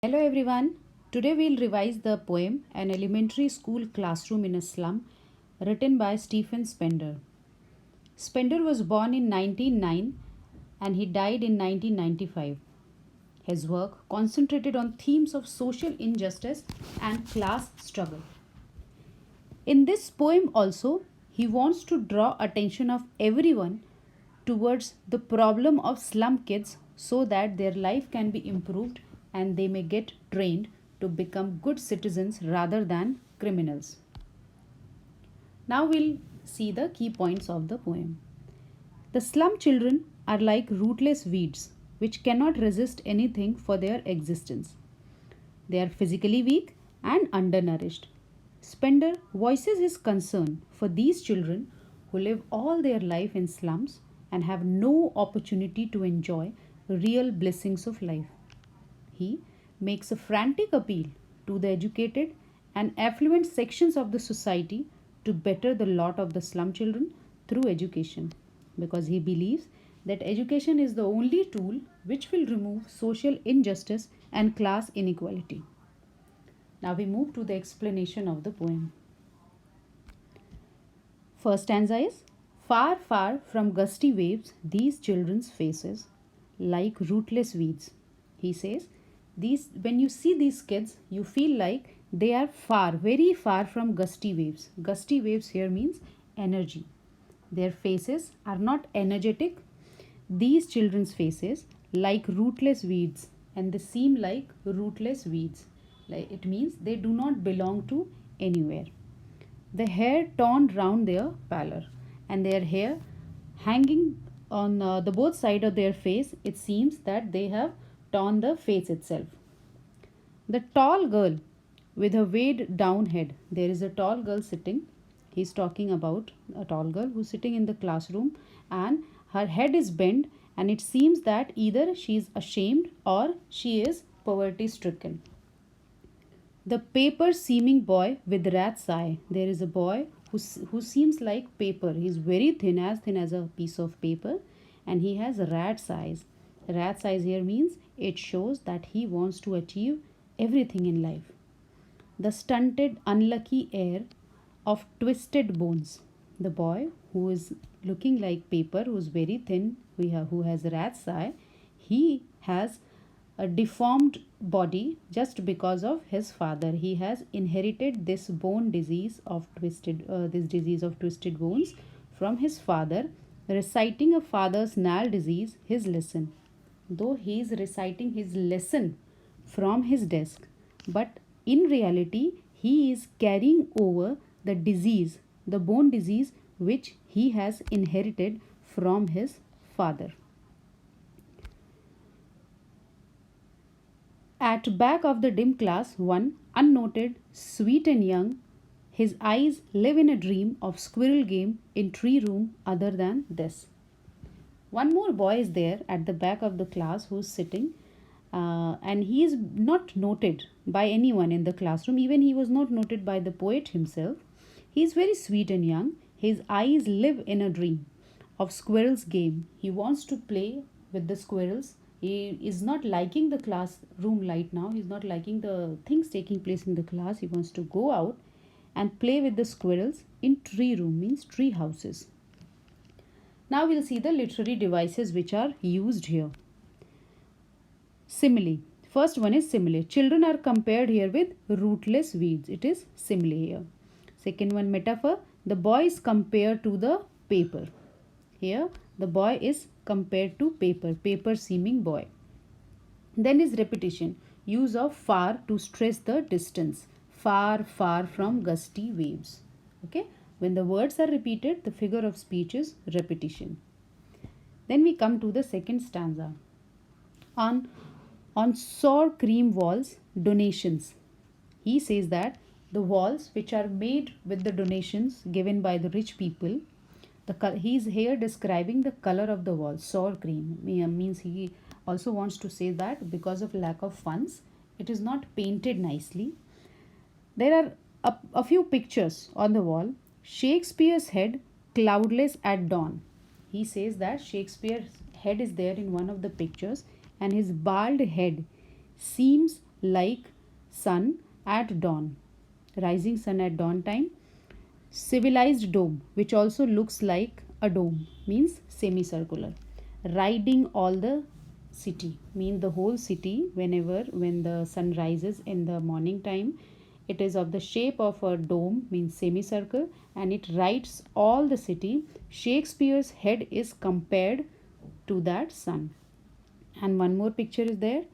Hello everyone. Today we'll revise the poem An Elementary School Classroom in a Slum, written by Stephen Spender. Spender was born in 1909 and he died in 1995. His work concentrated on themes of social injustice and class struggle. In this poem also, he wants to draw attention of everyone towards the problem of slum kids so that their life can be improved and they may get trained to become good citizens rather than criminals. Now we'll see the key points of the poem. The slum children are like rootless weeds which cannot resist anything for their existence. They are physically weak and undernourished. Spender voices his concern for these children who live all their life in slums and have no opportunity to enjoy real blessings of life. He makes a frantic appeal to the educated and affluent sections of the society to better the lot of the slum children through education because he believes that education is the only tool which will remove social injustice and class inequality. Now we move to the explanation of the poem. First stanza is far, far from gusty waves, these children's faces like rootless weeds. He says, these when you see these kids, you feel like they are far, very far from gusty waves. Gusty waves here means energy. Their faces are not energetic. These children's faces like rootless weeds and they seem like rootless weeds. Like it means they do not belong to anywhere. The hair torn round their pallor and their hair hanging on the both side of their face, it seems that they have torn the face itself. The tall girl with her weighed down head, there is a tall girl sitting. He's talking about a tall girl who's sitting in the classroom and her head is bent and it seems that either she is ashamed or she is poverty stricken. The paper seeming boy with rat's eye. There is a boy who seems like paper. He's very thin as a piece of paper, and he has rat's eyes. Rat's eyes here means it shows that he wants to achieve everything in life. The stunted, unlucky air of twisted bones. The boy who is looking like paper, who is very thin, who has rat's eye, he has a deformed body just because of his father. He has inherited this bone disease of twisted bones from his father. Reciting a father's gnarled disease, his lesson. Though he is reciting his lesson from his desk, but in reality, he is carrying over the disease, the bone disease which he has inherited from his father. At back of the dim class, one unnoted, sweet and young, his eyes live in a dream of squirrel game in tree room other than this. One more boy is there at the back of the class who's sitting, and he is not noted by anyone in the classroom. Even he was not noted by the poet himself. He is very sweet and young. His eyes live in a dream of squirrel's game. He wants to play with the squirrels. He is not liking the classroom right now. He's not liking the things taking place in the class. He wants to go out and play with the squirrels in tree room, means tree houses. Now we'll see the literary devices which are used here. Simile. First one is simile. Children are compared here with rootless weeds. It is simile here. Second one, metaphor. The boy is compared to the paper. Here the boy is compared to paper, paper seeming boy. Then is repetition. Use of far to stress the distance. Far, far from gusty waves. Okay. When the words are repeated, the figure of speech is repetition. Then we come to the second stanza. On sour cream walls, donations. He says that the walls which are made with the donations given by the rich people, he is here describing the color of the wall. Sour cream means he also wants to say that because of lack of funds, it is not painted nicely. There are a few pictures on the wall. Shakespeare's head cloudless at dawn. He says that Shakespeare's head is there in one of the pictures and his bald head seems like sun at dawn, rising sun at dawn time. Civilized dome, which also looks like a dome, means semicircular. Riding all the city, mean the whole city. When the sun rises in the morning time, it is of the shape of a dome, means semicircle, and it rides all the city. Shakespeare's head is compared to that sun. And one more picture is there,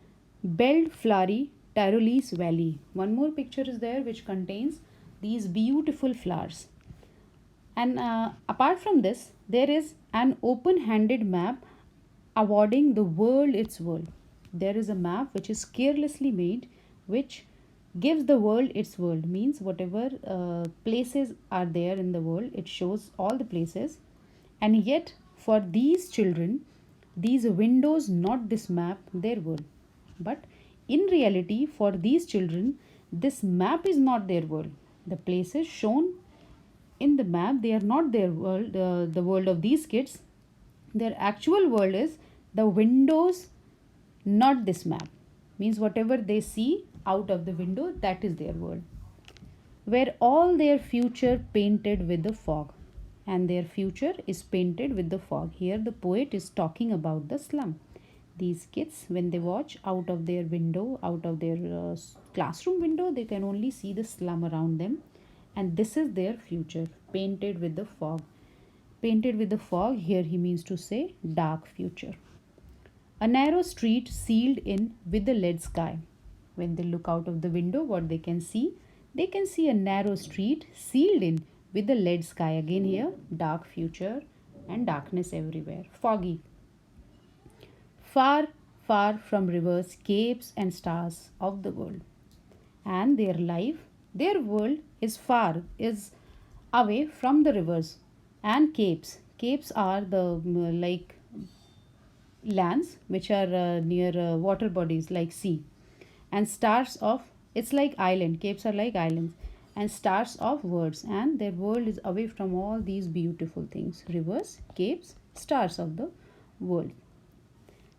Beld Flowery Tyrolese Valley. One more picture is there which contains these beautiful flowers. And apart from this, there is an open handed map awarding the world its world. There is a map which is carelessly made, which gives the world its world, means whatever places are there in the world, it shows all the places. And yet, for these children, these windows not this map their world. But in reality, for these children, this map is not their world. The places shown in the map, they are not their world, the world of these kids. Their actual world is the windows, not this map. Means whatever they see out of the window, that is their world. Where all their future painted with the fog, and their future is painted with the fog. Here the poet is talking about the slum. These kids, when they watch out of their window, out of their classroom window, they can only see the slum around them, and this is their future painted with the fog. Painted with the fog, here he means to say dark future. A narrow street sealed in with the lead sky. When they look out of the window, what they can see? They can see a narrow street sealed in with the lead sky. Again here, dark future and darkness everywhere. Foggy. Far, far from rivers, capes and stars of the world. And their life, their world is far, is away from the rivers and capes. Capes are the like lands which are near water bodies like sea, and stars of, it's like island, capes are like islands, and stars of words, and their world is away from all these beautiful things, rivers, capes, stars of the world.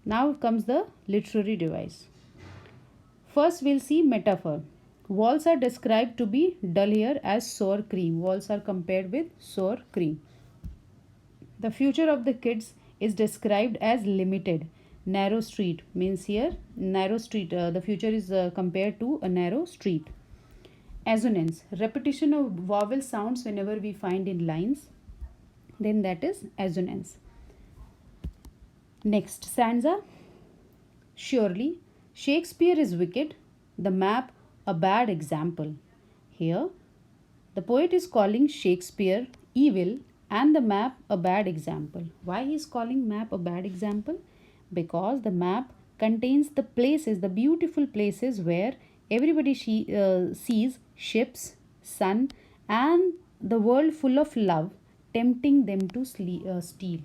Now comes the literary device. First we'll see metaphor. Walls are described to be dull here as sour cream. Walls are compared with sour cream. The future of the kids is described as limited. Narrow street means here narrow street. The future is compared to a narrow street. Assonance, repetition of vowel sounds whenever we find in lines, then that is assonance. Next stanza. Surely Shakespeare is wicked, the map a bad example. Here the poet is calling Shakespeare evil and the map a bad example. Why he is calling map a bad example? Because the map contains the places, the beautiful places where everybody sees ships, sun, and the world full of love, tempting them to steal.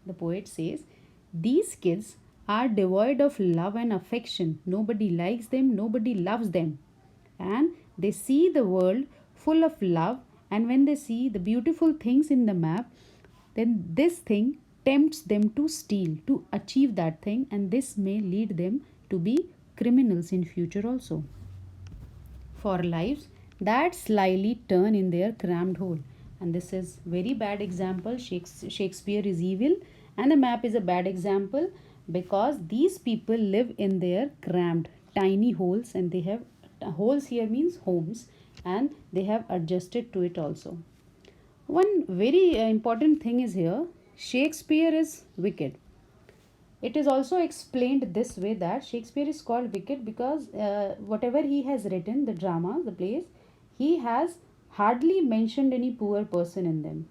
The poet says, these kids are devoid of love and affection. Nobody likes them, nobody loves them. And they see the world full of love, and when they see the beautiful things in the map, then this thing tempts them to steal, to achieve that thing, and this may lead them to be criminals in future also. For lives that slyly turn in their crammed hole. And this is very bad example. Shakespeare is evil and the map is a bad example, because these people live in their crammed tiny holes, and they have holes here means homes, and they have adjusted to it also. One very important thing is here, Shakespeare is wicked. It is also explained this way that Shakespeare is called wicked because whatever he has written, the drama, the plays, he has hardly mentioned any poor person in them.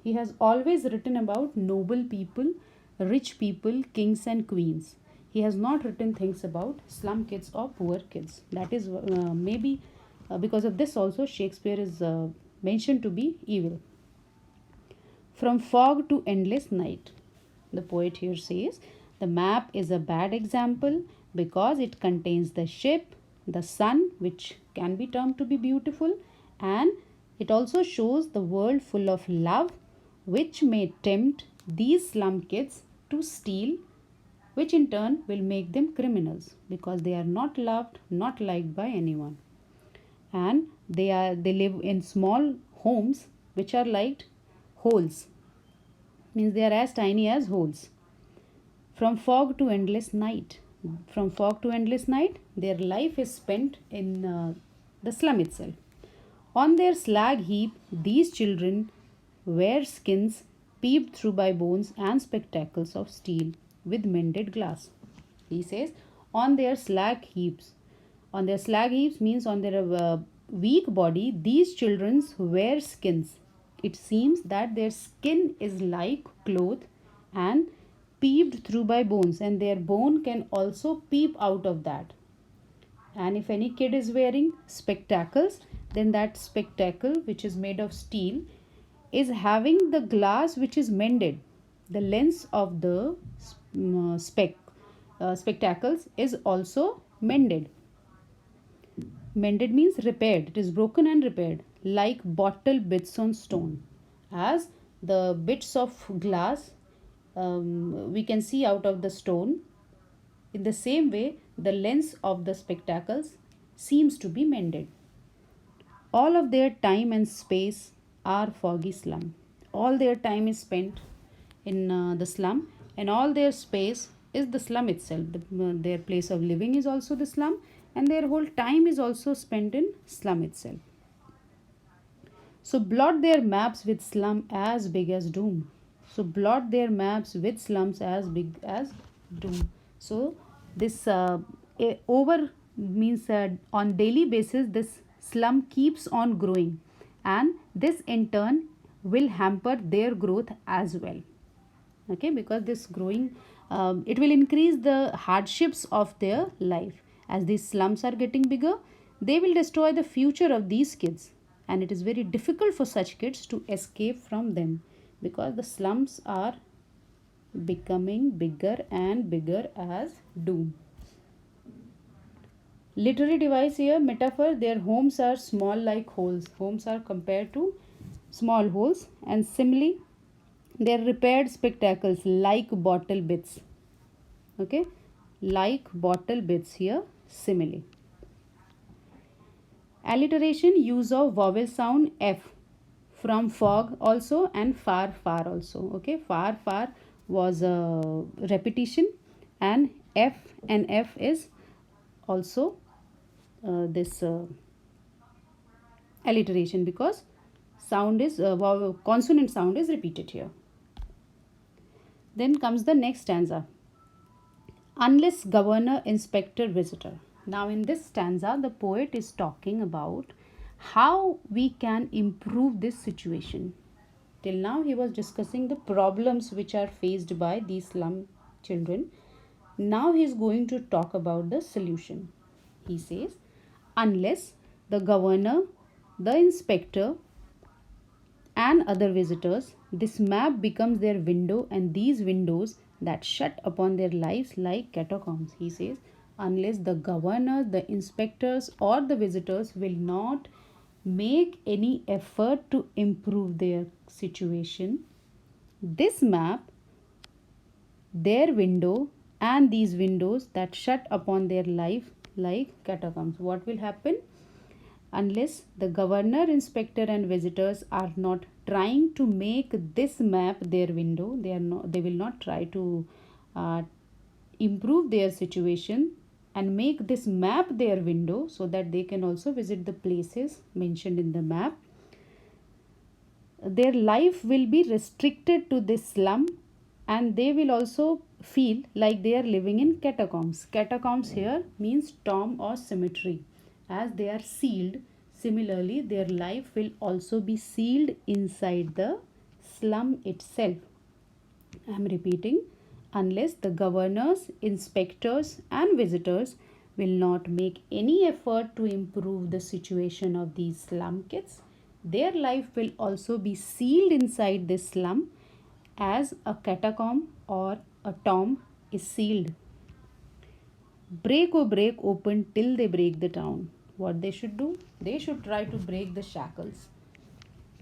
He has always written about noble people, rich people, kings and queens. He has not written things about slum kids or poor kids. That is maybe because of this also Shakespeare is mentioned to be evil. From fog to endless night. The poet here says the map is a bad example because it contains the ship, the sun, which can be termed to be beautiful, and it also shows the world full of love, which may tempt these slum kids to steal which in turn will make them criminals because they are not loved, not liked by anyone. And they live in small homes which are like holes, means they are as tiny as holes. From fog to endless night. From fog to endless night, their life is spent in the slum itself. On their slag heap, these children wear skins peeped through by bones and spectacles of steel with mended glass. He says, on their slag heaps. On their slag heaps means on their weak body, these children wear skins. It seems that their skin is like cloth and peeped through by bones, and their bone can also peep out of that. And if any kid is wearing spectacles, then that spectacle, which is made of steel, is having the glass which is mended. The lens of the spectacles is also mended. Mended means repaired. It is broken and repaired, like bottle bits on stone. As the bits of glass we can see out of the stone, in the same way, the lens of the spectacles seems to be mended. All of their time and space are foggy slum. All their time is spent in the slum, and all their space is the slum itself. Their place of living is also the slum, and their whole time is also spent in slum itself. So blot their maps with slum as big as doom. So blot their maps with slums as big as doom. So this over means on daily basis this slum keeps on growing, and this in turn will hamper their growth as well. Okay, because this growing it will increase the hardships of their life. As these slums are getting bigger, they will destroy the future of these kids, and it is very difficult for such kids to escape from them because the slums are becoming bigger and bigger as doom. Literary device here, metaphor, their homes are small like holes. Homes are compared to small holes, and simile, their repaired spectacles like bottle bits. Okay, like bottle bits here, simile. Alliteration, use of vowel sound F from fog also and far far also. Okay, far far was a repetition, and F is also this alliteration because sound is consonant sound is repeated here. Then comes the next stanza. Unless governor, inspector, visitor. Now in this stanza, the poet is talking about how we can improve this situation. Till now he was discussing the problems which are faced by these slum children. Now he is going to talk about the solution. He says, unless the governor, the inspector and other visitors, this map becomes their window, and these windows that shut upon their lives like catacombs. He says, unless the governors, the inspectors or the visitors will not make any effort to improve their situation, this map, their window and these windows that shut upon their life like catacombs. What will happen? Unless the governor, inspector and visitors are not trying to make this map their window, they will not try to improve their situation and make this map their window so that they can also visit the places mentioned in the map. Their life will be restricted to this slum, and they will also feel like they are living in catacombs. Catacombs here means tomb or cemetery. As they are sealed, similarly their life will also be sealed inside the slum itself. I am repeating, unless the governors, inspectors and visitors will not make any effort to improve the situation of these slum kids, their life will also be sealed inside this slum as a catacomb or a tomb is sealed. Break, oh break open till they break the town. What they should do? They should try to break the shackles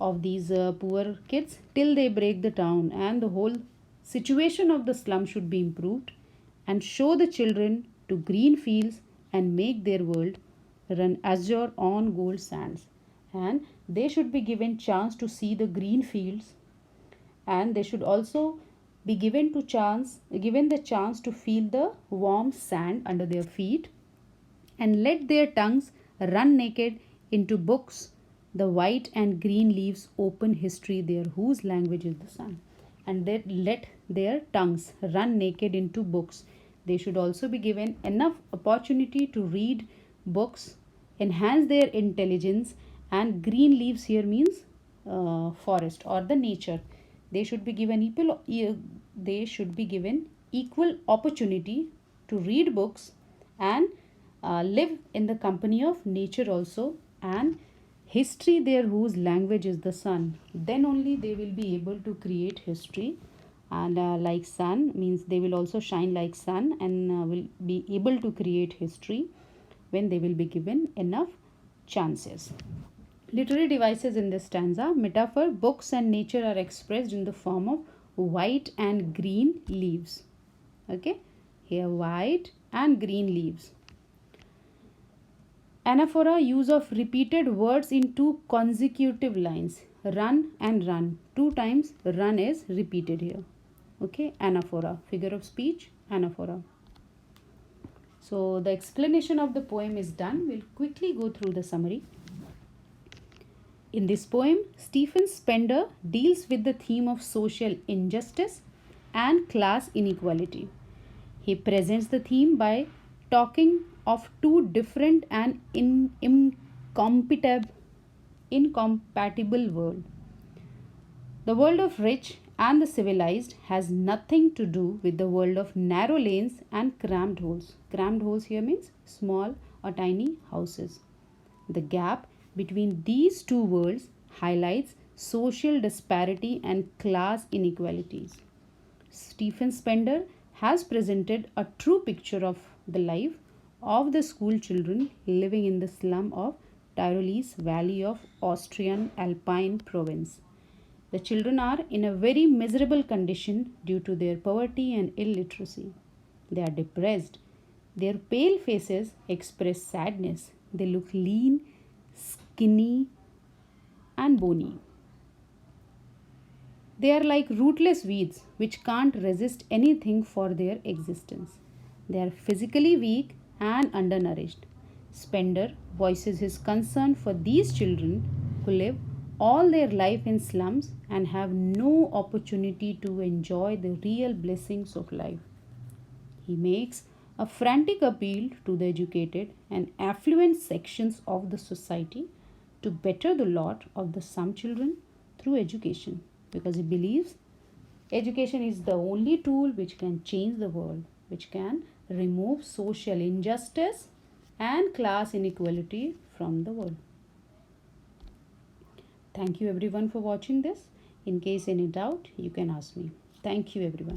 of these poor kids till they break the town, and the whole situation of the slum should be improved. and show the children to green fields and make their world run azure on gold sands. And they should be given chance to see the green fields, and they should also be given the chance to feel the warm sand under their feet, and let their tongues run naked into books. The white and green leaves open history there, whose language is the sun. And they let their tongues run naked into books. They should also be given enough opportunity to read books, enhance their intelligence, and green leaves here means forest or the nature. They should be given equal opportunity to read books and live in the company of nature also, and history there whose language is the sun. Then only they will be able to create history. And like sun means they will also shine like sun, and will be able to create history when they will be given enough chances. Literary devices in this stanza: metaphor, books and nature are expressed in the form of white and green leaves. Okay, here white and green leaves. Anaphora, use of repeated words in two consecutive lines. Run and run. Two times run is repeated here. Okay, anaphora, figure of speech, anaphora. So the explanation of the poem is done. We'll quickly go through the summary. In this poem, Stephen Spender deals with the theme of social injustice and class inequality. He presents the theme by talking of two different and incompatible worlds. The world of rich and the civilized has nothing to do with the world of narrow lanes and cramped holes. Cramped holes here means small or tiny houses. The gap between these two worlds highlights social disparity and class inequalities. Stephen Spender has presented a true picture of the life of the school children living in the slum of Tyrolese Valley of Austrian Alpine province. The children are in a very miserable condition due to their poverty and illiteracy. They are depressed. Their pale faces express sadness. They look lean, skinny, and bony. They are like rootless weeds which can't resist anything for their existence. They are physically weak and undernourished. Spender voices his concern for these children who live all their life in slums and have no opportunity to enjoy the real blessings of life. He makes a frantic appeal to the educated and affluent sections of the society to better the lot of the some children through education, because he believes education is the only tool which can change the world, which can remove social injustice and class inequality from the world. Thank you everyone for watching this. In case any doubt, you can ask me. Thank you everyone.